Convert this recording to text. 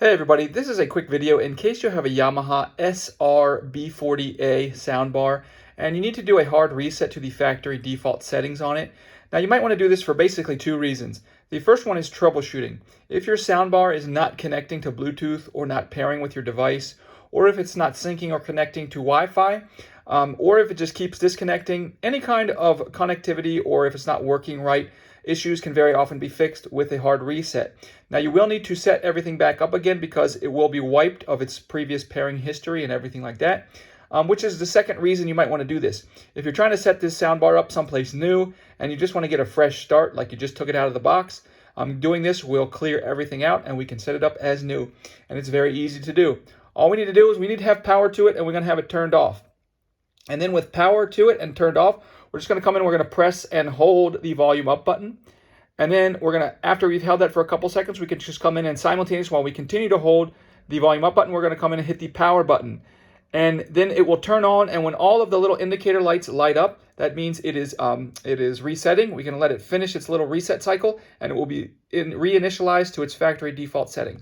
Hey everybody, this is a quick video in case you have a Yamaha SR-B40A soundbar and you need to do a hard reset to the factory default settings on it. Now you might want to do this for basically two reasons. The first one is troubleshooting. If your soundbar is not connecting to Bluetooth or not pairing with your device, or if it's not syncing or connecting to Wi-Fi, or if it just keeps disconnecting, any kind of connectivity, or if it's not working right, issues can very often be fixed with a hard reset. Now you will need to set everything back up again because it will be wiped of its previous pairing history and everything like that, which is the second reason you might want to do this. If you're trying to set this soundbar up someplace new and you just want to get a fresh start, like you just took it out of the box, doing this will clear everything out and we can set it up as new. And it's very easy to do. All we need to do is we need to have power to it and we're going to have it turned off. And then with power to it and turned off, we're just going to come in, we're going to press and hold the volume up button. And then we're going to, after we've held that for a couple seconds, we can just come in and simultaneously, while we continue to hold the volume up button, we're going to come in and hit the power button. And then it will turn on, and when all of the little indicator lights light up, that means it is resetting. We can let it finish its little reset cycle, and it will be reinitialized to its factory default settings.